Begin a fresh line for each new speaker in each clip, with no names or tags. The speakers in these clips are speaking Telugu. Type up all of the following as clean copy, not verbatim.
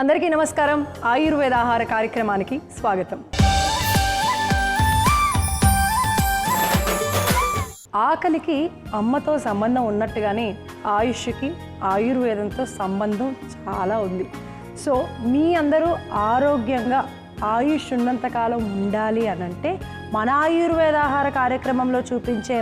అందరికీ నమస్కారం. ఆయుర్వేద ఆహార కార్యక్రమానికి స్వాగతం. ఆకలికి అమ్మతో సంబంధం ఉన్నట్టుగానే ఆయుష్కి ఆయుర్వేదంతో సంబంధం చాలా ఉంది. సో మీ అందరూ ఆరోగ్యంగా ఆయుష్ ఉన్నంతకాలం ఉండాలి అనంటే మన ఆయుర్వేద ఆహార కార్యక్రమంలో చూపించే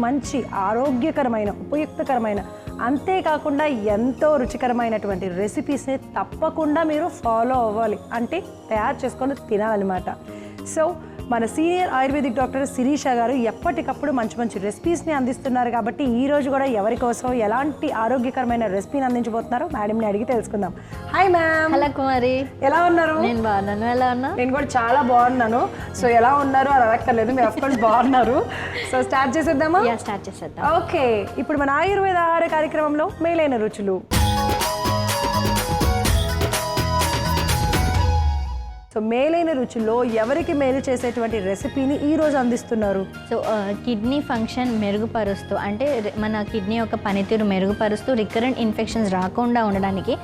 మంచి ఆరోగ్యకరమైన ఉపయుక్తకరమైన అంతేకాకుండా ఎంతో రుచికరమైనటువంటి రెసిపీస్ని తప్పకుండా మీరు ఫాలో అవ్వాలి, అంటే తయారు చేసుకొని తినాలన్నమాట. సో మన సీనియర్ ఆయుర్వేదిక్ డాక్టర్ శిరీష గారు ఎప్పటికప్పుడు మంచి రెసిపీస్ని అందిస్తున్నారు. కాబట్టి ఈ రోజు కూడా ఎవరి కోసం ఎలాంటి ఆరోగ్యకరమైన రెసిపీని అందించబోతున్నారో మేడంని అడిగి తెలుసుకుందాం. Hi ma'am.
హలో కుమారి,
ఎలా ఉన్నారు?
నేను బాగున్నాను. ఎలా ఉన్నా?
నేను కూడా చాలా బాగున్నాను. సో ఎలా ఉన్నారు అని అడగక్కర్లేదు, మీరు అఫ్కోర్స్ బాగున్నారు. సో స్టార్ట్ చేసేద్దామా?
స్టార్ట్ చేసేద్దాం.
ఓకే, ఇప్పుడు మన ఆయుర్వేద ఆహార కార్యక్రమంలో మేలైన రుచులు. సో మేలైన రుచుల్లో ఎవరికి మేలు చేసేటువంటి రెసిపీని ఈరోజు అందిస్తున్నారు?
సో కిడ్నీ ఫంక్షన్ మెరుగుపరుస్తూ, అంటే మన కిడ్నీ యొక్క పనితీరు మెరుగుపరుస్తూ రికరెంట్ ఇన్ఫెక్షన్స్ రాకుండా ఉండడానికి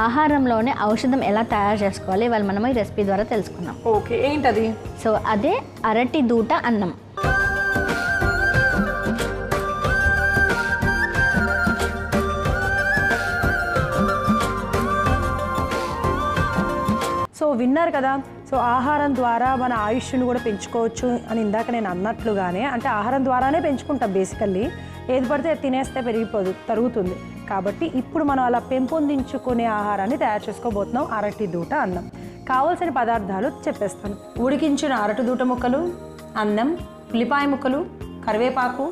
ఆహారంలోనే ఔషధం ఎలా తయారు చేసుకోవాలి ఇవాళ మనం ఈ రెసిపీ ద్వారా తెలుసుకున్నాం.
ఓకే, ఏంటది?
సో అదే అరటి దూట అన్నం.
సో విన్నారు కదా. సో ఆహారం ద్వారా మన ఆయుష్ను కూడా పెంచుకోవచ్చు అని ఇందాక నేను అన్నట్లుగానే, అంటే ఆహారం ద్వారానే పెంచుకుంటాం బేసికల్లీ. ఏది పడితే తినేస్తే తరుగుతుంది. కాబట్టి ఇప్పుడు మనం అలా పెంపొందించుకునే ఆహారాన్ని తయారు చేసుకోబోతున్నాం, అరటి దూట అన్నం. కావాల్సిన పదార్థాలు చెప్పేస్తాను. ఉడికించిన అరటి దూట ముక్కలు, అన్నం, ఉల్లిపాయ ముక్కలు, కరివేపాకు,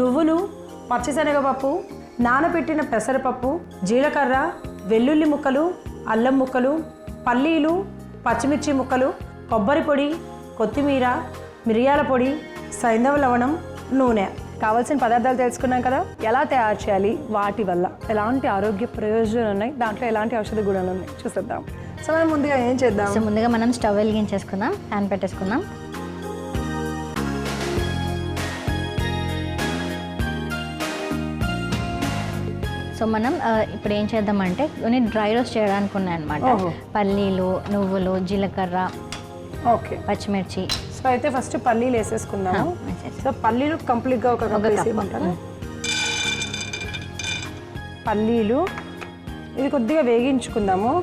నువ్వులు, పచ్చిశనగపప్పు, నానబెట్టిన పెసరపప్పు, జీలకర్ర, వెల్లుల్లి ముక్కలు, అల్లం ముక్కలు, పల్లీలు, పచ్చిమిర్చి ముక్కలు, కొబ్బరి పొడి, కొత్తిమీర, మిరియాల పొడి, సైంధవ లవణం, నూనె. కావాల్సిన పదార్థాలు తెలుసుకున్నాం కదా. ఎలా తయారు చేయాలి, వాటి వల్ల ఎలాంటి ఆరోగ్య ప్రయోజనాలు ఉన్నాయి, దాంట్లో ఎలాంటి ఔషధ గుణాలు ఉన్నాయి చూసేద్దాం. సో మనం ముందుగా ఏం చేద్దాం?
సో ముందుగా మనం స్టవ్ వెలిగించేసుకుందాం, ప్యాన్ పెట్టేసుకుందాం. సో మనం ఇప్పుడు ఏం చేద్దామంటే కొన్ని డ్రై రోస్ట్ చేయడానికి ఉన్నాయన్నమాట. పల్లీలు, నువ్వులు, జీలకర్ర, ఓకే, పచ్చిమిర్చి.
సో అయితే ఫస్ట్ పల్లీలు వేసేసుకుందాము. సో పల్లీలు కంప్లీట్గా ఒక కప్ వేసేయమంటారా? పల్లీలు ఇది కొద్దిగా వేగించుకుందాము,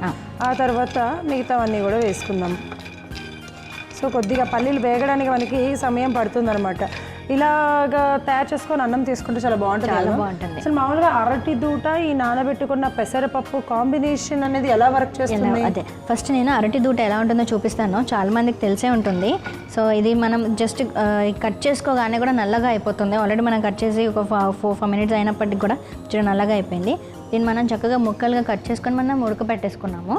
ఆ తర్వాత మిగతావన్నీ కూడా వేసుకుందాము. సో కొద్దిగా పల్లీలు వేగడానికి మనకి సమయం పడుతుందన్నమాట. ఇలాగా తయారు చేసుకొని అన్నం తీసుకుంటే చాలా బాగుంటుంది. అసలు మామూలుగా అరటి దూట ఈ నానబెట్టుకున్న పెసరపప్పు కాంబినేషన్ అనేది ఎలా వర్క్ చేస్తుంది?
అదే ఫస్ట్ నేను అరటి దూట ఎలా ఉంటుందో చూపిస్తాను. చాలా మందికి తెలిసే ఉంటుంది. సో ఇది మనం జస్ట్ కట్ చేసుకోగానే కూడా నల్లగా అయిపోతుంది. ఆల్రెడీ మనం కట్ చేసి ఒక 4 minutes అయినప్పటికి కూడా నల్లగా అయిపోయింది. దీన్ని మనం చక్కగా ముక్కలుగా కట్ చేసుకొని మనం ఉడకబెట్టేసుకున్నాము.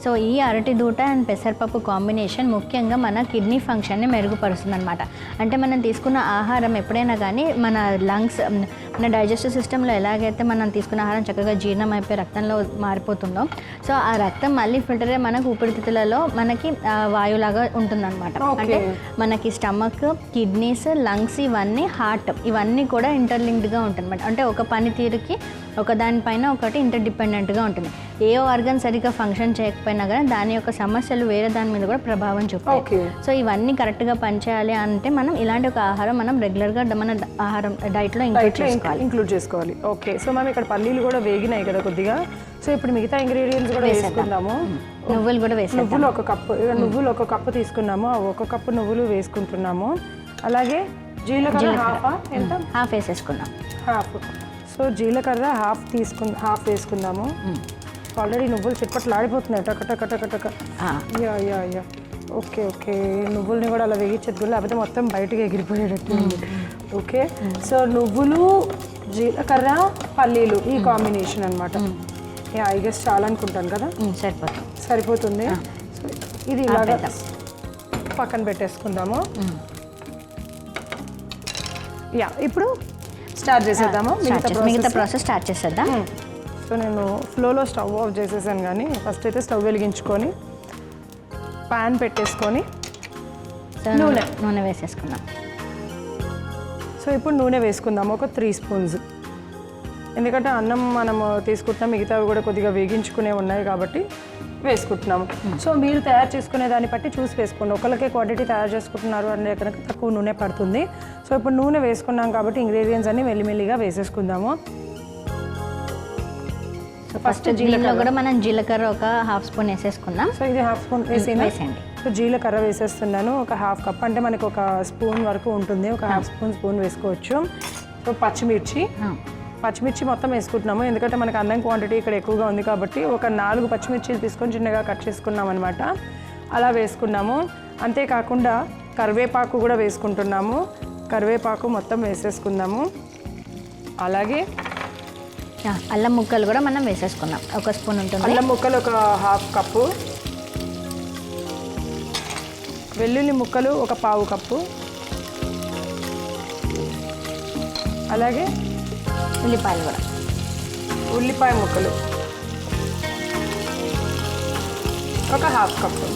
సో ఈ అరటి దూట అండ్ పెసరపప్పు కాంబినేషన్ ముఖ్యంగా మన కిడ్నీ ఫంక్షన్ని మెరుగుపరుస్తుంది అనమాట. అంటే మనం తీసుకున్న ఆహారం ఎప్పుడైనా కానీ మన లంగ్స్, మన డైజెస్టివ్ సిస్టంలో ఎలాగైతే మనం తీసుకున్న ఆహారం చక్కగా జీర్ణం అయిపోయి రక్తంలో మారిపోతుందో, సో ఆ రక్తం మళ్ళీ ఫిల్టర్ అయ్యి మనకు ఊపిరితిత్తులలో మనకి వాయువులాగా ఉంటుందన్నమాట. అంటే మనకి స్టమక్, కిడ్నీస్, లంగ్స్, ఇవన్నీ హార్ట్, ఇవన్నీ కూడా ఇంటర్లింక్డ్గా ఉంటుందన్నమాట. అంటే ఒక పనితీరుకి ఒక దానిపైన ఒకటి ఇంటర్డిపెండెంట్గా ఉంటుంది. ఏ ఆర్గన్ సరిగ్గా ఫంక్షన్ చేయకపోయినా కానీ దాని యొక్క సమస్యలు వేరే దాని మీద కూడా ప్రభావం చూపుతాయి. సో ఇవన్నీ కరెక్ట్గా పనిచేయాలి అంటే మనం ఇలాంటి ఒక ఆహారం మనం రెగ్యులర్గా మన ఆహారం డైట్లో
ఇంక్లూడ్ చేసుకోవాలి. ఓకే, సో మనం ఇక్కడ పల్లీలు కూడా వేగినాయి కదా కొద్దిగా. సో ఇప్పుడు మిగతా ఇంగ్రీడియంట్స్ కూడా వేసుకుందాము.
నువ్వులు కూడా వేసాము.
నువ్వులు ఒక కప్పు తీసుకున్నాము, ఒక కప్పు నువ్వులు వేసుకుంటున్నాము. అలాగే జీలకర్ర
హాఫ్ వేసేసుకున్నాం.
సో జీలకర్ర హాఫ్ వేసుకుందాము. ఆల్రెడీ నువ్వులు చిట్పట్లు ఆడిపోతున్నాయి టక. యా ఓకే, నువ్వుల్ని కూడా అలా వేగించేది కూడా, లేకపోతే మొత్తం బయటకు ఎగిరిపోయేటట్టు. ఓకే, సో నువ్వులు, జీలకర్ర, పల్లీలు ఈ కాంబినేషన్ అనమాట. ఐ గెస్ చాలా అనుకుంటాను కదా. సరిపోతుంది. సో ఇది ఇలాగా పక్కన పెట్టేసుకుందాము. యా, ఇప్పుడు స్టార్ట్ చేసేద్దాము.
మిగతా ప్రాసెస్ స్టార్ట్ చేసేద్దాం.
సో నేను ఫ్లోలో స్టవ్ ఆఫ్ చేసేసాను, కానీ ఫస్ట్ అయితే స్టవ్ వెలిగించుకొని ప్యాన్ పెట్టేసుకొని
నూనె వేసేసుకుందాం.
సో ఇప్పుడు నూనె వేసుకుందాము, ఒక 3 స్పూన్స్. ఎందుకంటే అన్నం మనము తీసుకుంటున్నాం, మిగతావి కూడా కొద్దిగా వేగించుకునే ఉన్నాయి కాబట్టి వేసుకుంటున్నాము. సో మీరు తయారు చేసుకునే దాన్ని బట్టి చూసి వేసుకోండి. ఒకరికే క్వాంటిటీ తయారు చేసుకుంటున్నారు అంటే కనుక తక్కువ నూనె పడుతుంది. సో ఇప్పుడు నూనె వేసుకున్నాం కాబట్టి ఇంగ్రీడియంట్స్ అన్ని మెల్లిమెల్లిగా వేసేసుకుందాము.
ఫస్ట్ దీనిలో కూడా మనం జీలకర్ర ఒక హాఫ్ స్పూన్ వేసేసుకుందాం.
సో ఇది హాఫ్ స్పూన్ వేసేయండి. సో జీలకర్ర వేసేస్తున్నాను ఒక హాఫ్ కప్, అంటే మనకి ఒక స్పూన్ వరకు ఉంటుంది, ఒక హాఫ్ స్పూన్ వేసుకోవచ్చు. సో పచ్చిమిర్చి మొత్తం వేసుకుంటున్నాము, ఎందుకంటే మనకి అన్నం క్వాంటిటీ ఇక్కడ ఎక్కువగా ఉంది కాబట్టి ఒక 4 పచ్చిమిర్చిలు తీసుకొని చిన్నగా కట్ చేసుకున్నాం అనమాట. అలా వేసుకున్నాము. అంతేకాకుండా కరివేపాకు కూడా వేసుకుంటున్నాము. కరివేపాకు మొత్తం వేసేసుకుందాము. అలాగే
అల్లం ముక్కలు కూడా మనం వేసేసుకుందాం, ఒక స్పూన్ ఉంటుంది.
అల్లం ముక్కలు ఒక హాఫ్ కప్పు, వెల్లుల్లి ముక్కలు ఒక పావు కప్పు, అలాగే
ఉల్లిపాయలు కూడా,
ఉల్లిపాయ ముక్కలు ఒక హాఫ్ కప్పు.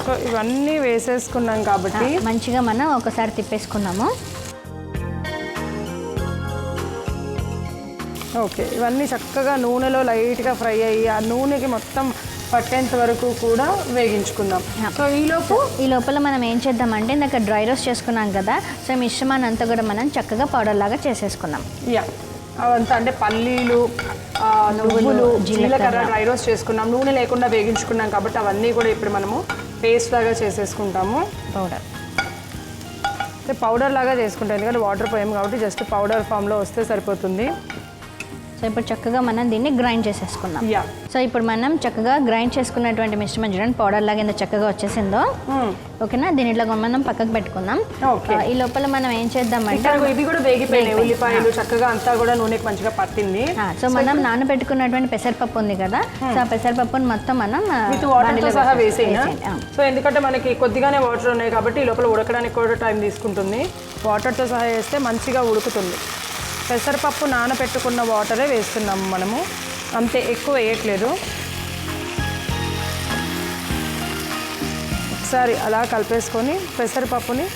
సో ఇవన్నీ వేసేసుకున్నాం కాబట్టి
మంచిగా మనం ఒకసారి తిప్పేసుకున్నాము.
ఓకే, ఇవన్నీ చక్కగా నూనెలో లైట్గా ఫ్రై అయ్యి ఆ నూనెకి మొత్తం పట్టేంత వరకు కూడా వేగించుకుందాం. సో ఈ లోపల మనం ఏం చేద్దామంటే ఇందాక డ్రై రోస్ట్ చేసుకున్నాం కదా, సో మిశ్రమాన్ని అంతా కూడా మనం చక్కగా పౌడర్ లాగా చేసేసుకుందాం. అవంతా అంటే పల్లీలు, నువ్వులు, జీలకర్ర డ్రై రోస్ట్ చేసుకున్నాం, నూనె లేకుండా వేగించుకున్నాం కాబట్టి అవన్నీ కూడా ఇప్పుడు మనము పేస్ట్ లాగా చేసేసుకుంటాము. పౌడర్ లాగా చేసుకుంటాం, ఎందుకంటే వాటర్ పోయాము కాబట్టి జస్ట్ పౌడర్ ఫామ్లో వస్తే సరిపోతుంది. సో ఇప్పుడు చక్కగా మనం దీన్ని గ్రైండ్ చేసేసుకుందాం. సో ఇప్పుడు మనం చక్కగా గ్రైండ్ చేసుకున్నటువంటి మిశ్రమం చూడండి పౌడర్ లాగా ఎంత చక్కగా వచ్చేసిందో. ఓకేనా, దీనిలో మనం పక్కకు పెట్టుకుందాం. ఈ లోపల మనం ఏం చేద్దామంటే ఇది కూడా వేగిపోయినాయి, ఉల్లిపాయలు చక్కగా అంతా కూడా నూనెకి మంచిగా పట్టింది. సో మనం నానబెట్టుకున్నటువంటి పెసరపప్పు ఉంది కదా, సో ఆ పెసరపప్పుని మొత్తం మనం సహా వేసేయాలి. సో ఎందుకంటే మనకి కొద్దిగానే వాటర్ ఉన్నాయి కాబట్టి ఈ లోపల ఉడకడానికి కూడా టైం తీసుకుంటుంది. వాటర్తో సహా వేస్తే మంచిగా ఉడుకుతుంది. పెసరపప్పు నానబెట్టుకున్న వాటరే వేస్తున్నాము మనము, అంతే, ఎక్కువ వేయట్లేదు. ఒకసారి అలా కలిపేసుకొని పెసరపప్పుని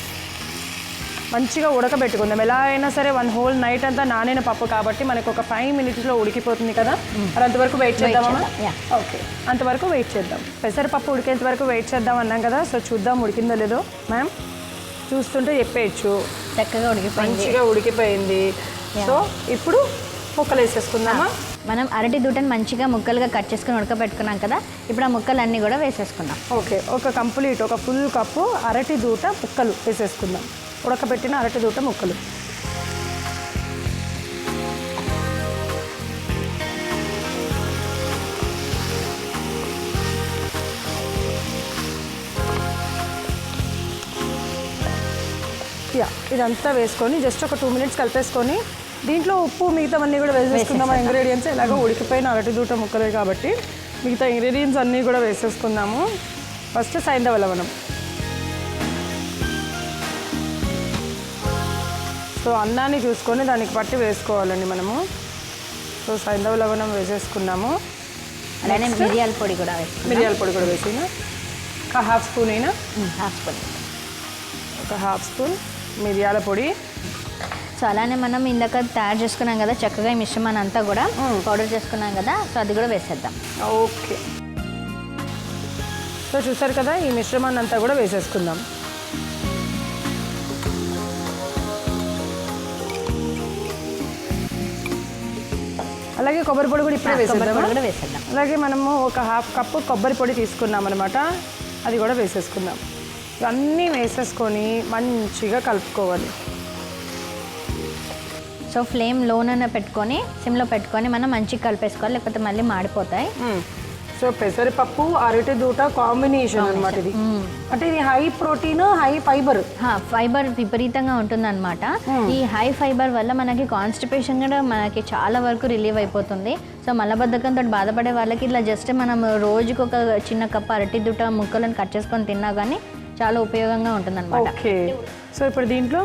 మంచిగా ఉడకబెట్టుకుందాం. ఎలా అయినా సరే 1 హోల్ నైట్ అంతా నానిన పప్పు కాబట్టి మనకు ఒక 5 మినిట్స్లో ఉడికిపోతుంది కదా, అది అంతవరకు వెయిట్ చేద్దామా? ఓకే, అంతవరకు వెయిట్ చేద్దాం. పెసరపప్పు ఉడికేంత వరకు వెయిట్ చేద్దాం అన్నాం కదా, సో చూద్దాం ఉడికిందో లేదో. మ్యామ్ చూస్తుంటే చెప్పేయచ్చు, చక్కగా ఉడికిపోయింది, మంచిగా ఉడికిపోయింది. సో ఇప్పుడు ముక్కలు వేసేసుకుందామా? మనం అరటి దూటని మంచిగా ముక్కలుగా కట్ చేసుకుని ఉడకబెట్టుకున్నాం కదా, ఇప్పుడు ఆ ముక్కలన్నీ కూడా వేసేసుకుందాం. ఓకే, ఒక ఫుల్ కప్పు అరటి దూట ముక్కలు వేసేసుకుందాం, ఉడకబెట్టిన అరటి దూట ముక్కలు. ఇదంతా వేసుకొని జస్ట్ ఒక 2 మినిట్స్ కలిపేసుకొని దీంట్లో ఉప్పు మిగతావన్నీ కూడా వేసేసుకుందాం. ఇంగ్రీడియంట్స్ ఎలాగో ఉడికిపోయిన అరటి దూట ముక్కలే కాబట్టి మిగతా ఇంగ్రీడియంట్స్ అన్నీ కూడా వేసేసుకుందాము. ఫస్ట్ సైంధవ లవణం. సో అన్నాన్ని చూసుకొని దానికి పట్టి వేసుకోవాలండి మనము. సో సైంధవ లవణం వేసేసుకున్నాము. అలానే మిరియాల పొడి కూడా వేసిన ఒక హాఫ్ స్పూన్ అయినా ఒక హాఫ్ స్పూన్ మిరియాల పొడి. సో అలానే మనం ఇందాక తయారు చేసుకున్నాం కదా చక్కగా ఈ మిశ్రమాన్ని అంతా కూడా పౌడర్ చేసుకున్నాం కదా, సో అది కూడా వేసేద్దాం. ఓకే, సో చూసారు కదా ఈ మిశ్రమాన్ని అంతా కూడా వేసేసుకుందాం. అలాగే కొబ్బరి పొడి కూడా ఇప్పుడే వేసేద్దాం. అలాగే మనము ఒక హాఫ్ కప్పు కొబ్బరి పొడి తీసుకున్నాం అనమాట, అది కూడా వేసేసుకుందాం. ఇవన్నీ వేసేసుకొని మంచిగా కలుపుకోవాలి. సో ఫ్లేమ్ లోన పెట్టుకొని సిమ్లో పెట్టుకొని మనం మంచిగా కలిపేసుకోవాలి, లేకపోతే మళ్ళీ మాడిపోతాయి. సో పెసరపప్పు అరటి దూట కాంబినేషన్ అనమాట ఇది. అంటే ఇది high protein high fibre, fibre విపరీతంగా ఉంటుందన్నమాట. ఈ హై ఫైబర్ వల్ల మనకి కాన్స్టిపేషన్ కూడా మనకి చాలా వరకు రిలీవ్ అయిపోతుంది. సో మలబద్ధకంతో బాధపడే వాళ్ళకి ఇట్లా జస్ట్ మనం రోజుకి ఒక చిన్న కప్పు అరటి దూట ముక్కలను కట్ చేసుకొని తిన్నా కానీ చాలా ఉపయోగంగా ఉంటుంది అనమాట. ఓకే, సో ఇప్పుడు దీంట్లో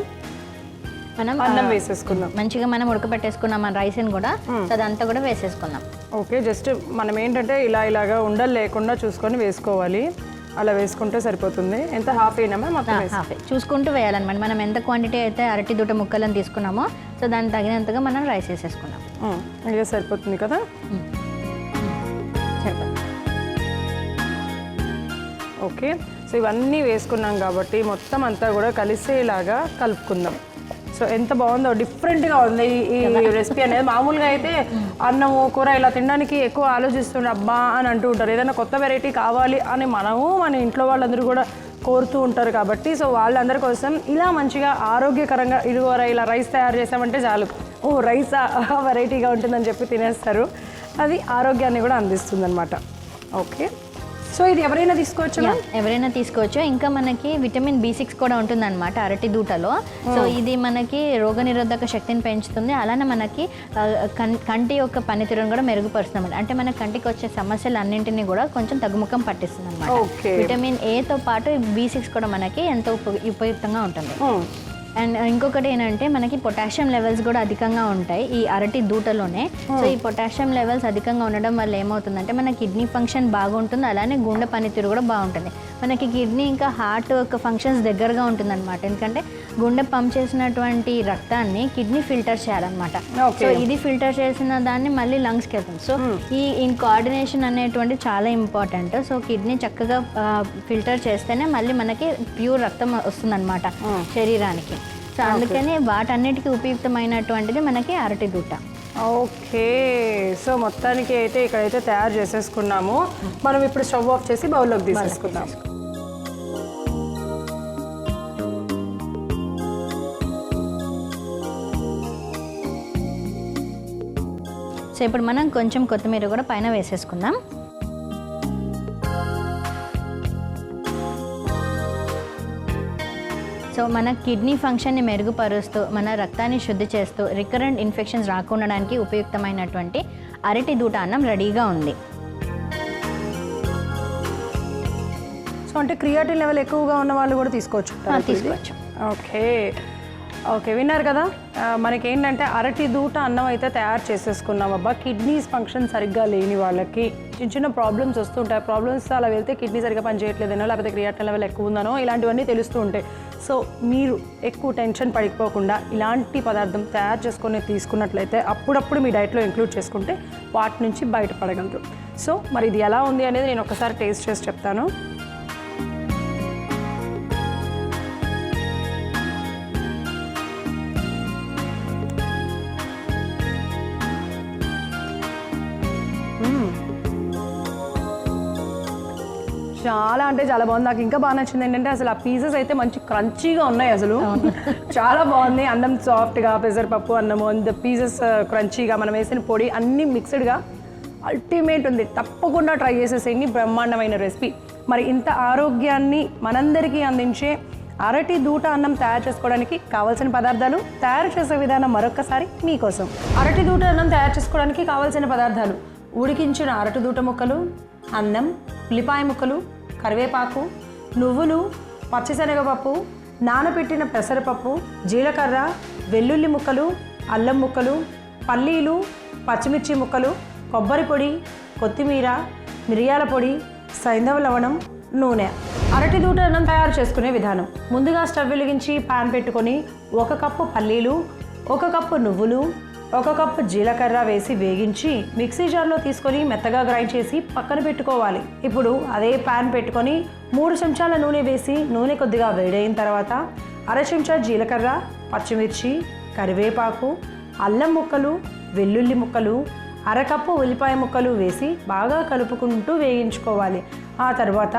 మనం అన్నం వేసేసుకుందాం. మంచిగా మనం ఉడకబెట్టేసుకున్నాం మన రైస్ని కూడా, సో అదంతా కూడా వేసేసుకుందాం. ఓకే, జస్ట్ మనం ఏంటంటే ఇలాగా ఉండలు లేకుండా చూసుకొని వేసుకోవాలి, అలా వేసుకుంటే సరిపోతుంది. ఎంత హాఫ్ అయినామా? మొత్తం హాఫ్ చూసుకుంటూ వేయాలన్నమాట. మనం ఎంత క్వాంటిటీ అయితే అరటి దూట ముక్కలను తీసుకున్నామో సో దానికి తగినంతగా మనం రైస్ వేసేసుకున్నాం. ఇదే సరిపోతుంది కదా, సరిపోతుంది. ఓకే, సో ఇవన్నీ వేసుకున్నాం కాబట్టి మొత్తం అంతా కూడా కలిసేలాగా కలుపుకుందాం. సో ఎంత బాగుందో, డిఫరెంట్గా ఉంది ఈ రెసిపీ అనేది. మామూలుగా అయితే అన్నము కూర ఇలా తినడానికి ఎక్కువ ఆలోచిస్తుండే అబ్బా అని అంటూ ఉంటారు. ఏదైనా కొత్త వెరైటీ కావాలి అని మనము మన ఇంట్లో వాళ్ళందరూ కూడా కోరుతూ ఉంటారు కాబట్టి, సో వాళ్ళందరి కోసం ఇలా మంచిగా ఆరోగ్యకరంగా ఇదిగోరా ఇలా రైస్ తయారు చేసామంటే చాలు, ఓ రైస్ వెరైటీగా ఉంటుందని చెప్పి తినేస్తారు. అది ఆరోగ్యాన్ని కూడా అందిస్తుంది అనమాట. ఓకే, సో ఇది ఎవరైనా తీసుకోవచ్చు,
ఎవరైనా తీసుకోవచ్చు. ఇంకా మనకి విటమిన్ B6 కూడా ఉంటుందన్నమాట అరటి దూటలో. సో ఇది మనకి రోగనిరోధక శక్తిని పెంచుతుంది. అలానే మనకి కంటి యొక్క పనితీరును కూడా మెరుగుపరుస్తుంది. అంటే మన కంటికి వచ్చే సమస్యలు అన్నింటినీ కూడా కొంచెం తగ్గుముఖం పట్టిస్తుంది అనమాట. విటమిన్ Aతో పాటు B6 కూడా మనకి ఎంతో ఉపయుక్తంగా ఉంటుంది. అండ్ ఇంకొకటి ఏంటంటే మనకి పొటాషియం లెవెల్స్ కూడా అధికంగా ఉంటాయి ఈ అరటి దూటలోనే. సో ఈ పొటాషియం లెవెల్స్ అధికంగా ఉండడం వల్ల ఏమవుతుందంటే మన కిడ్నీ ఫంక్షన్ బాగుంటుంది, అలానే గుండె పనితీరు కూడా బాగుంటుంది. మనకి కిడ్నీ ఇంకా హార్ట్ యొక్క ఫంక్షన్స్ దగ్గరగా ఉంటుంది అనమాట. ఎందుకంటే గుండె పంప్ చేసినటువంటి రక్తాన్ని కిడ్నీ ఫిల్టర్ చేయాలన్నమాట. సో ఇది ఫిల్టర్ చేసిన దాన్ని మళ్ళీ లంగ్స్కి వెళ్తుంది. సో ఈ కోఆర్డినేషన్ అనేటువంటి చాలా ఇంపార్టెంట్. సో కిడ్నీ చక్కగా ఫిల్టర్ చేస్తేనే మళ్ళీ మనకి ప్యూర్ రక్తం వస్తుందన్నమాట శరీరానికి. సో అందుకని వాటన్నిటికీ ఉపయుక్తమైనటువంటిది మనకి అరటి దూట.
ఓకే, సో మొత్తానికి అయితే ఇక్కడైతే తయారు చేసేసుకున్నాము. మనం ఇప్పుడు స్టవ్ ఆఫ్ చేసి బౌల్లోకి తీసేసుకుందాం.
సో ఇప్పుడు మనం కొంచెం కొత్తిమీర కూడా పైన వేసేసుకుందాం. సో మన కిడ్నీ ఫంక్షన్ని మెరుగుపరుస్తూ మన రక్తాన్ని శుద్ధి చేస్తూ రికరెంట్ ఇన్ఫెక్షన్స్ రాకుండడానికి ఉపయుక్తమైనటువంటి అరటి దూట అన్నం రెడీగా ఉంది.
సో అంటే క్రియాటిన్ లెవెల్ ఎక్కువగా ఉన్న వాళ్ళు కూడా తీసుకోవచ్చు. ఓకే ఓకే, విన్నారు కదా, మనకేంటంటే అరటి దూట అన్నం అయితే తయారు చేసేసుకున్నాం. అబ్బా, కిడ్నీస్ ఫంక్షన్ సరిగ్గా లేని వాళ్ళకి చిన్న చిన్న ప్రాబ్లమ్స్ వస్తుంటాయి. ప్రాబ్లమ్స్ అలా వెళ్తే కిడ్నీ సరిగ్గా పనిచేయట్లేదనో లేకపోతే క్రియాటిన్ లెవెల్ ఎక్కువ ఉందనో ఇలాంటివన్నీ తెలుస్తూ ఉంటాయి. సో మీరు ఎక్కువ టెన్షన్ పడిపోకుండా ఇలాంటి పదార్థం తయారు చేసుకొని తీసుకున్నట్లయితే అప్పుడప్పుడు మీ డైట్లో ఇంక్లూడ్ చేసుకుంటే వాటి నుంచి బయటపడగలరు. సో మరి ఇది ఎలా ఉంది అనేది నేను ఒకసారి టేస్ట్ చేసి చెప్తాను. చాలా అంటే చాలా బాగుంది. నాకు ఇంకా బాగా నచ్చింది ఏంటంటే అసలు ఆ పీసెస్ అయితే మంచి క్రంచీగా ఉన్నాయి. అసలు చాలా బాగుంది. అన్నం సాఫ్ట్గా, పెసరపప్పు అన్నము, అండ్ పీసెస్ క్రంచీగా, మనం వేసిన పొడి అన్నీ మిక్స్డ్గా అల్టిమేట్ ఉంది. తప్పకుండా ట్రై చేసేసేయండి. బ్రహ్మాండమైన రెసిపీ. మరి ఇంత ఆరోగ్యాన్ని మనందరికీ అందించే అరటి దూట అన్నం తయారు చేసుకోవడానికి కావాల్సిన పదార్థాలు, తయారు చేసే విధానం మరొకసారి మీకోసం. అరటి దూట అన్నం తయారు చేసుకోవడానికి కావాల్సిన పదార్థాలు: ఉడికించిన అరటి దూట ముక్కలు, అన్నం, ఉల్లిపాయ ముక్కలు, కరివేపాకు, నువ్వులు, పచ్చిశనగపప్పు, నానబెట్టిన పెసరపప్పు, జీలకర్ర, వెల్లుల్లి ముక్కలు, అల్లం ముక్కలు, పల్లీలు, పచ్చిమిర్చి ముక్కలు, కొబ్బరి పొడి, కొత్తిమీర, మిరియాల పొడి, సైంధవ లవణం, నూనె. అరటి దూట అన్నం తయారు చేసుకునే విధానం: ముందుగా స్టవ్ వెలిగించి పాన్ పెట్టుకొని 1 కప్పు పల్లీలు, 1 కప్పు నువ్వులు, 1 కప్పు జీలకర్ర వేసి వేగించి మిక్సీ జార్లో తీసుకొని మెత్తగా గ్రైండ్ చేసి పక్కన పెట్టుకోవాలి. ఇప్పుడు అదే పాన్ పెట్టుకొని 3 చెంచాల నూనె వేసి నూనె కొద్దిగా వేడైన తర్వాత 1/2 చెంచా జీలకర్ర, పచ్చిమిర్చి, కరివేపాకు, అల్లం ముక్కలు, వెల్లుల్లి ముక్కలు, 1/2 కప్పు ఉల్లిపాయ ముక్కలు వేసి బాగా కలుపుకుంటూ వేయించుకోవాలి. ఆ తర్వాత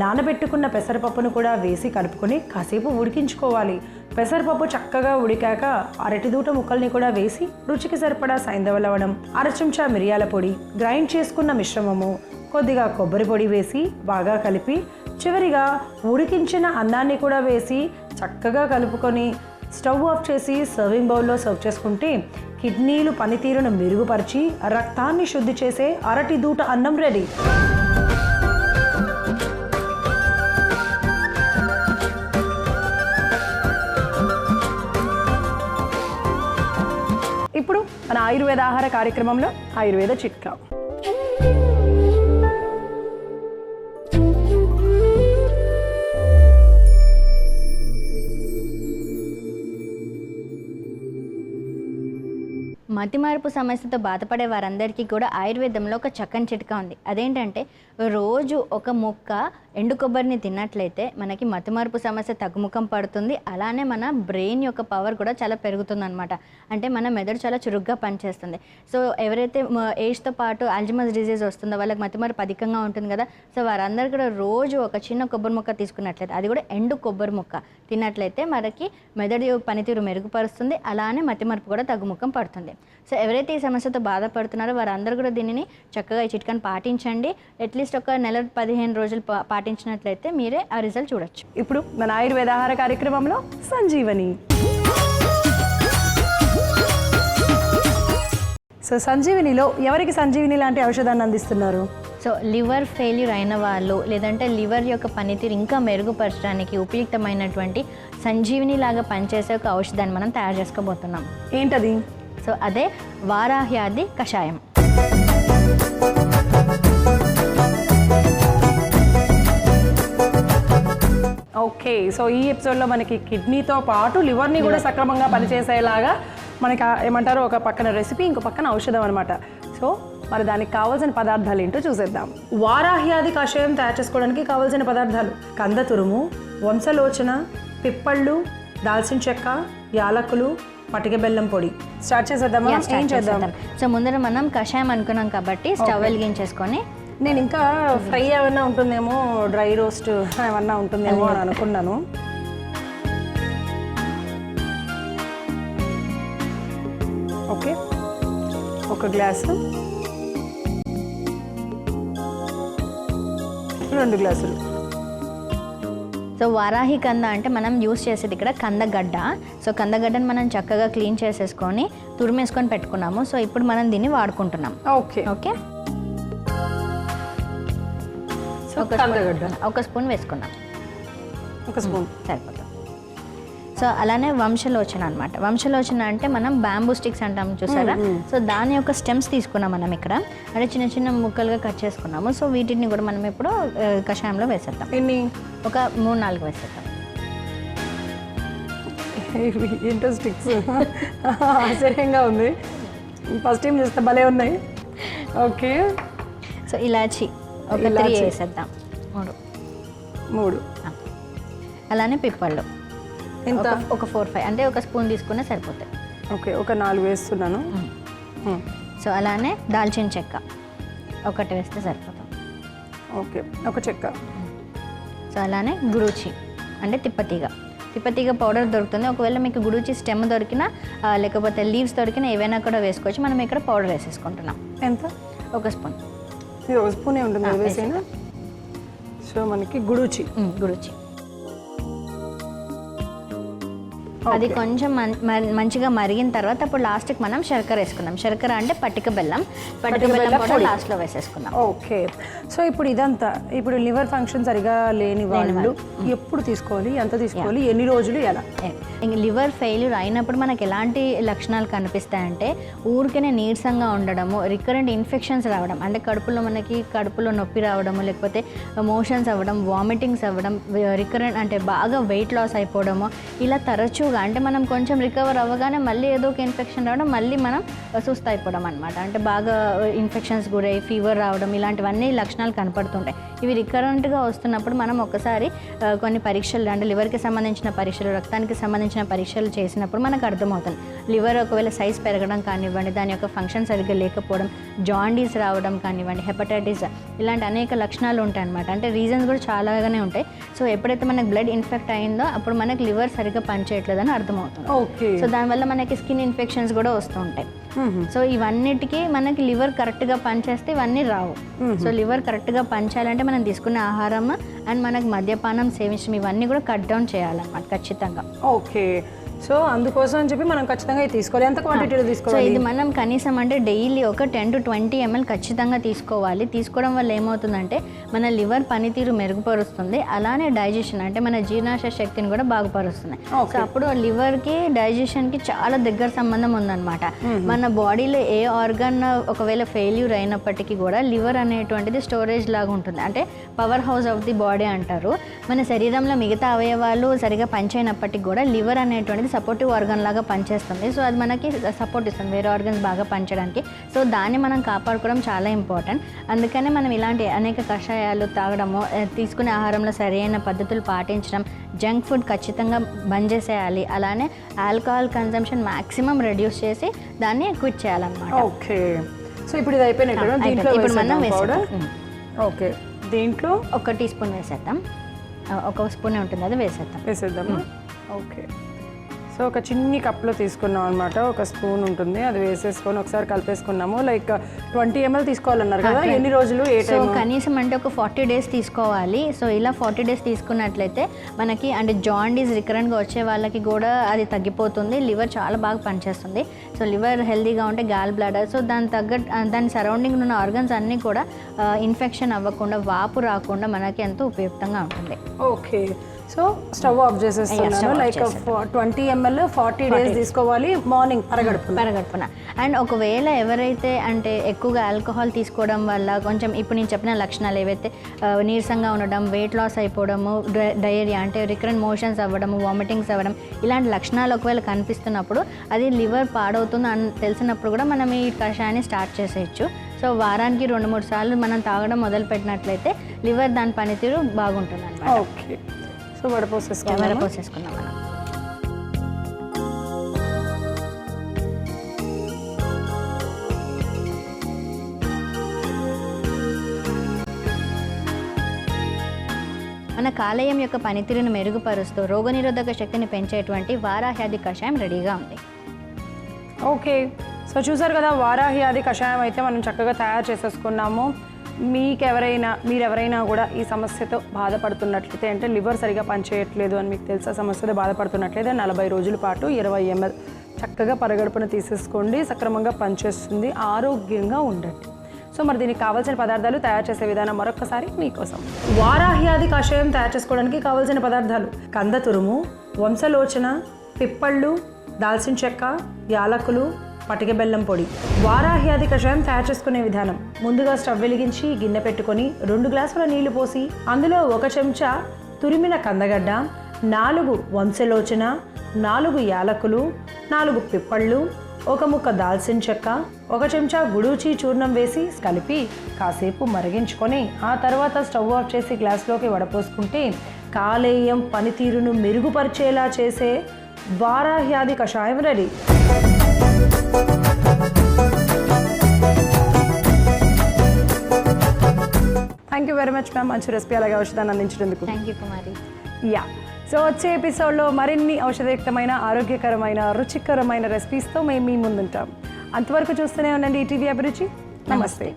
నానబెట్టుకున్న పెసరపప్పును కూడా వేసి కలుపుకొని కాసేపు ఉడికించుకోవాలి. పెసరపప్పు చక్కగా ఉడికాక అరటి దూట ముక్కల్ని కూడా వేసి రుచికి సరిపడా సైంధవ లవణం, 1/2 చెంచా మిరియాల పొడి, గ్రైండ్ చేసుకున్న మిశ్రమము, కొద్దిగా కొబ్బరి పొడి వేసి బాగా కలిపి చివరిగా ఉడికించిన అన్నాన్ని కూడా వేసి చక్కగా కలుపుకొని స్టవ్ ఆఫ్ చేసి సర్వింగ్ బౌల్లో సర్వ్ చేసుకుంటే కిడ్నీలు పనితీరును మెరుగుపరిచి రక్తాన్ని శుద్ధి చేసే అరటి దూట అన్నం రెడీ. ఇప్పుడు మన ఆయుర్వేద ఆహార కార్యక్రమంలో ఆయుర్వేద చిట్కా.
మతిమార్పు సమస్యతో బాధపడే వారందరికీ కూడా ఆయుర్వేదంలో ఒక చక్కని చిట్కా ఉంది. అదేంటంటే రోజు ఒక ముక్క ఎండు కొబ్బరిని తిన్నట్లయితే మనకి మతిమరుపు సమస్య తగ్గుముఖం పడుతుంది. అలానే మన బ్రెయిన్ యొక్క పవర్ కూడా చాలా పెరుగుతుంది అనమాట. అంటే మన మెదడు చాలా చురుగ్గా పనిచేస్తుంది. సో ఎవరైతే ఏజ్తో పాటు అల్జీమర్స్ డిజీజ్ వస్తుందో వాళ్ళకి మతిమరుపు అధికంగా ఉంటుంది కదా. సో వారందరూ కూడా రోజు ఒక చిన్న కొబ్బరి ముక్క తీసుకున్నట్లయితే, అది కూడా ఎండు కొబ్బరి ముక్క తిన్నట్లయితే మనకి మెదడు పనితీరు మెరుగుపరుస్తుంది. అలానే మతిమరుపు కూడా తగ్గుముఖం పడుతుంది. సో ఎవరైతే ఈ సమస్యతో బాధపడుతున్నారో వారందరూ కూడా దీనిని చక్కగా ఈ చిట్కాను పాటించండి. అట్లీస్ట్ ఒక నెల 15 రోజులు పాటించినట్లయితే మీరే ఆ రిజల్ట్ చూడొచ్చు.
ఇప్పుడు మన ఆయుర్వేద ఆహార కార్యక్రమంలో సంజీవని. సో సంజీవనిలో ఎవరికి సంజీవని లాంటి ఔషధాన్ని అందిస్తున్నారు?
సో లివర్ ఫెయిల్యూర్ అయిన వాళ్ళు, లేదంటే లివర్ యొక్క పనితీరు ఇంకా మెరుగుపరచడానికి ఉపయుక్తమైనటువంటి సంజీవని లాగా పనిచేసే ఒక ఔషధాన్ని మనం తయారు చేసుకోబోతున్నాం.
ఏంటది?
సో అదే వారాహ్యాది కషాయం.
ఓకే, సో ఈ ఎపిసోడ్లో మనకి కిడ్నీతో పాటు లివర్ని కూడా సక్రమంగా పనిచేసేలాగా మనకి ఏమంటారు, ఒక పక్కన రెసిపీ, ఇంకో పక్కన ఔషధం అనమాట. సో మరి దానికి కావాల్సిన పదార్థాలు ఏంటో చూసేద్దాం. వారాహ్యాది కషాయం తయారు చేసుకోవడానికి కావాల్సిన పదార్థాలు: కంద తురుము, వంశలోచన, పిప్పళ్ళు, దాల్చిన చెక్క, యాలకులు, పటిక బెల్లం పొడి. స్టార్ట్ చేసేద్దామా? ఏం చేద్దాం?
సో ముందర మనం కషాయం అనుకున్నాం కాబట్టి స్టవ్ వెలిగించేసుకొని,
నేను ఇంకా ఫ్రై ఏమన్నా ఉంటుందేమో, డ్రై రోస్ట్ ఏమన్నా ఉంటుందేమో అని అనుకున్నాను. ఓకే, 1 గ్లాసు, 2 గ్లాసులు.
సో వారాహి కంద అంటే మనం యూస్ చేసేది ఇక్కడ కందగడ్డ. సో కందగడ్డని మనం చక్కగా క్లీన్ చేసేసుకొని తురిమేసుకొని పెట్టుకున్నాము. సో ఇప్పుడు మనం దీన్ని వాడుకుంటున్నాం.
ఓకే
ఓకే, ఒక స్పూన్ వేసుకున్నాం.
1 స్పూన్
సరిపోతుంది. సో అలానే వంశలోచన అనమాట. వంశలోచన అంటే మనం బ్యాంబూ స్టిక్స్ అంటాం చూసారా. సో దాని యొక్క స్టెమ్స్ తీసుకున్నాం మనం ఇక్కడ, అంటే చిన్న చిన్న ముక్కలుగా కట్ చేసుకున్నాము. సో వీటిని కూడా మనం ఇప్పుడు కషాయంలో వేసేద్దాం.
ఎన్ని?
ఒక 3-4 వేసేద్దాం.
ఏంటో స్టిక్స్, ఆశ్చర్యంగా ఉంది. ఫస్ట్ టైం చూస్తే భలే ఉన్నాయి. ఓకే,
సో ఇలాచి ఒక 3 వేసేద్దాం.
3.
అలానే పిప్పళ్ళు ఒక 4-5, అంటే 1 స్పూన్ తీసుకునే సరిపోతాయి.
ఓకే, ఒక 4 వేస్తున్నాను.
సో అలానే దాల్చిన చెక్క 1 వేస్తే సరిపోతాం.
ఓకే, 1 చెక్క.
సో అలానే గుడూచి అంటే తిప్పతీగ పౌడర్ దొరుకుతుంది. ఒకవేళ మీకు గుడూచి స్టెమ్ దొరికినా లేకపోతే లీవ్స్ దొరికినా ఏవైనా కూడా వేసుకోవచ్చు. మనం ఇక్కడ పౌడర్ వేసేసుకుంటున్నాం.
ఎంత?
1 స్పూన్.
ఇది 1 స్పూనే ఉంటుంది వేసేనా? సో మనకి గుడూచి.
అది కొంచెం మంచిగా మరిగిన తర్వాత అప్పుడు లాస్ట్కి మనం శర్కర వేసుకుందాం. శర్కర అంటే పటిక బెల్లం కూడా లాస్ట్లో వేసేసుకుందాం.
ఓకే, సో ఇప్పుడు ఇదంతా, ఇప్పుడు లివర్ ఫంక్షన్ సరిగా లేని వాళ్ళు ఎప్పుడు తీసుకోవాలి, ఎంత తీసుకోవాలి, ఎన్ని రోజులు, ఎలా?
లివర్ ఫెయిల్యూర్ అయినప్పుడు మనకి ఎలాంటి లక్షణాలు కనిపిస్తాయంటే ఊరికనే నీరసంగా ఉండడము, రికరెంట్ ఇన్ఫెక్షన్స్ రావడం, అంటే కడుపులో నొప్పి రావడము, లేకపోతే మోషన్స్ అవ్వడం, వామిటింగ్స్ అవ్వడం, రికరెంట్ అంటే బాగా వెయిట్ లాస్ అయిపోవడము, ఇలా తరచుగా, అంటే మనం కొంచెం రికవర్ అవ్వగానే మళ్ళీ ఏదో ఒక ఇన్ఫెక్షన్ రావడం, మళ్ళీ మనం సుస్థ అయిపోవడం అనమాట. అంటే బాగా ఇన్ఫెక్షన్స్ గురై ఫీవర్ రావడం, ఇలాంటివన్నీ లక్షణాలు కనపడుతుంటాయి. ఇవి రికరెంట్గా వస్తున్నప్పుడు మనం ఒకసారి కొన్ని పరీక్షలు, అంటే లివర్కి సంబంధించిన పరీక్షలు, రక్తానికి సంబంధించిన పరీక్షలు చేసినప్పుడు మనకు అర్థమవుతుంది. లివర్ ఒకవేళ సైజ్ పెరగడం కానివ్వండి, దాని యొక్క ఫంక్షన్ సరిగ్గా లేకపోవడం, జాండీస్ రావడం కానివ్వండి, హెపటైటిస్, ఇలాంటి అనేక లక్షణాలు ఉంటాయి అనమాట. అంటే రీజన్స్ కూడా చాలాగానే ఉంటాయి. సో ఎప్పుడైతే మనకు బ్లడ్ ఇన్ఫెక్ట్ అయిందో అప్పుడు మనకి లివర్ సరిగ్గా పనిచేయట్లేదని అర్థమవుతుంది. సో దానివల్ల మనకి స్కిన్ ఇన్ఫెక్షన్స్ కూడా వస్తూ ఉంటాయి. సో ఇవన్నిటికీ మనకి లివర్ కరెక్ట్గా పనిచేస్తే ఇవన్నీ రావు. సో లివర్ కరెక్ట్గా పనిచేయాలంటే మనం తీసుకునే ఆహారం అండ్ మనకు మద్యపానం సేవించడం ఇవన్నీ కూడా కట్ డౌన్ చేయాలన్నమాట ఖచ్చితంగా.
ఓకే, సో అందుకోసం అని చెప్పి మనం ఖచ్చితంగా తీసుకోవాలి. ఎంత క్వాంటిటీలో తీసుకోవాలి?
సో ఇది మనం కనీసం అంటే డైలీ ఒక 10 to 20 ml ఖచ్చితంగా తీసుకోవాలి. తీసుకోవడం వల్ల ఏమవుతుందంటే మన లివర్ పనితీరు మెరుగుపరుస్తుంది, అలానే డైజెషన్ అంటే మన జీర్ణాశయ శక్తిని కూడా బాగుపరుస్తుంది. సో అప్పుడు లివర్కి డైజెషన్కి చాలా దగ్గర సంబంధం ఉందన్నమాట. మన బాడీలో ఏ ఆర్గన్ ఒకవేళ ఫెయిల్యూర్ అయినప్పటికీ కూడా లివర్ అనేటువంటిది స్టోరేజ్ లాగా ఉంటుంది, అంటే power house of the body అంటారు. మన శరీరంలో మిగతా అవయవాలు సరిగా పనిచేయనప్పటికీ కూడా లివర్ అనేటువంటిది సపోర్టివ్ ఆర్గన్ లాగా పనిచేస్తుంది. సో అది మనకి సపోర్ట్ ఇస్తుంది వేరే ఆర్గన్స్ బాగా పనిచేయడానికి. సో దాన్ని మనం కాపాడుకోవడం చాలా ఇంపార్టెంట్. అందుకనే మనం ఇలాంటి అనేక కషాయాలు తాగడము, తీసుకునే ఆహారంలో సరైన పద్ధతులు పాటించడం, జంక్ ఫుడ్ ఖచ్చితంగా బంద్ చేసేయాలి. అలానే ఆల్కహాల్ కన్సంప్షన్ మ్యాక్సిమం రెడ్యూస్ చేసి దాన్ని క్విట్ చేయాలన్నమాట.
ఓకే, సో ఇప్పుడు ఇది అయిపోయినట్టు దీంట్లో
ఇప్పుడు మనం
పౌడర్. ఓకే, దీంట్లో
1 టీ స్పూన్ వేసేద్దాం. 1 స్పూన్ ఉంటుంది, అది
వేసేద్దామా? ఓకే, సో ఒక చిన్ని కప్లో తీసుకున్నాం అనమాట. 1 స్పూన్ ఉంటుంది, అది వేసేసుకొని ఒకసారి కలిపేసుకున్నాము. లైక్ 20 ml తీసుకోవాలన్నారు కదా, ఎన్ని రోజులు?
సో కనీసం అంటే ఒక 40 days తీసుకోవాలి. సో ఇలా 40 days తీసుకున్నట్లయితే మనకి అంటే జాండీస్ రికరెంట్గా వచ్చే వాళ్ళకి కూడా అది తగ్గిపోతుంది. లివర్ చాలా బాగా పనిచేస్తుంది. సో లివర్ హెల్తీగా ఉంటే గాల్ బ్లాడర్, సో దాని సరౌండింగ్ ఉన్న ఆర్గన్స్ అన్నీ కూడా ఇన్ఫెక్షన్ అవ్వకుండా, వాపు రాకుండా మనకి ఎంతో ఉపయుక్తంగా ఉంటుంది.
ఓకే, సో స్టవ్ ఆఫ్ చేసేస్తున్నాను. లైక్ 20 ml 40 days తీసుకోవాలి, మార్నింగ్
పరగడుపున. అండ్ ఒకవేళ ఎవరైతే అంటే ఎక్కువగా ఆల్కహాల్ తీసుకోవడం వల్ల కొంచెం ఇప్పుడు నేను చెప్పిన లక్షణాలు ఏవైతే నీరసంగా ఉండడం, వెయిట్ లాస్ అయిపోవడము, డయేరియా అంటే రికరెంట్ మోషన్స్ అవ్వడము, వామిటింగ్స్ అవ్వడం, ఇలాంటి లక్షణాలు ఒకవేళ కనిపిస్తున్నప్పుడు అది లివర్ పాడవుతుంది అని తెలిసినప్పుడు కూడా మనం ఈ కషాయాన్ని స్టార్ట్ చేసేయచ్చు. సో వారానికి 2-3 సార్లు మనం తాగడం మొదలుపెట్టినట్లయితే లివర్ దాని పనితీరు బాగుంటుంది అన్నమాట.
ఓకే, సో వడపోసేసుకుందాం
మనం. మన కాలేయం యొక్క పనితీరును మెరుగుపరుస్తూ రోగనిరోధక శక్తిని పెంచేటువంటి వారాహ్యాది కషాయం రెడీగా ఉంది.
ఓకే, సో చూసారు కదా, వారాహ్యాది కషాయం అయితే మనం చక్కగా తయారు చేసేసుకున్నాము. మీరెవరైనా కూడా ఈ సమస్యతో బాధపడుతున్నట్లయితే, అంటే లివర్ సరిగా పనిచేయట్లేదు అని మీకు తెలిసే సమస్యతో బాధపడుతున్నట్లయితే 40 రోజుల పాటు 20 ml చక్కగా పరగడుపున తీసేసుకోండి. సక్రమంగా పనిచేస్తుంది, ఆరోగ్యంగా ఉండండి. సో మరి దీనికి కావాల్సిన పదార్థాలు, తయారు చేసే విధానం మరొకసారి మీకోసం. వారాహ్యాది కషాయం తయారు చేసుకోవడానికి కావాల్సిన పదార్థాలు: కంద తురుము, వంశలోచన, పిప్పళ్ళు, దాల్చిన చెక్క, యాలకులు, పటిక బెల్లం పొడి. వారాహ్యాది కషాయం తయారు చేసుకునే విధానం: ముందుగా స్టవ్ వెలిగించి గిన్నె పెట్టుకొని 2 గ్లాసుల నీళ్లు పోసి అందులో 1 చెంచా తురిమిన కందగడ్డ, 4 వంశలోచన, 4 యాలకులు, 4 పిప్పళ్ళు, 1 ముక్క దాల్చిన చెక్క, 1 చెంచా గుడూచి చూర్ణం వేసి కలిపి కాసేపు మరిగించుకొని ఆ తర్వాత స్టవ్ ఆఫ్ చేసి గ్లాసులోకి వడపోసుకుంటే కాలేయం పనితీరును మెరుగుపరిచేలా చేసే వారాహ్యాది కషాయం ready. Thank you very much ma'am, మంచి రెసిపీ అలాగే ఔషధాన్ని అందించినందుకు.
Thank you Kumari.
Yeah, so వచ్చే ఎపిసోడ్లో మరిన్ని ఔషధయుక్తమైన, ఆరోగ్యకరమైన, రుచికరమైన రెసిపీస్తో మేము మీ ముందుంటాం. అంతవరకు చూస్తూనే ఉండండి ఈటీవీ అభిరుచి. నమస్తే.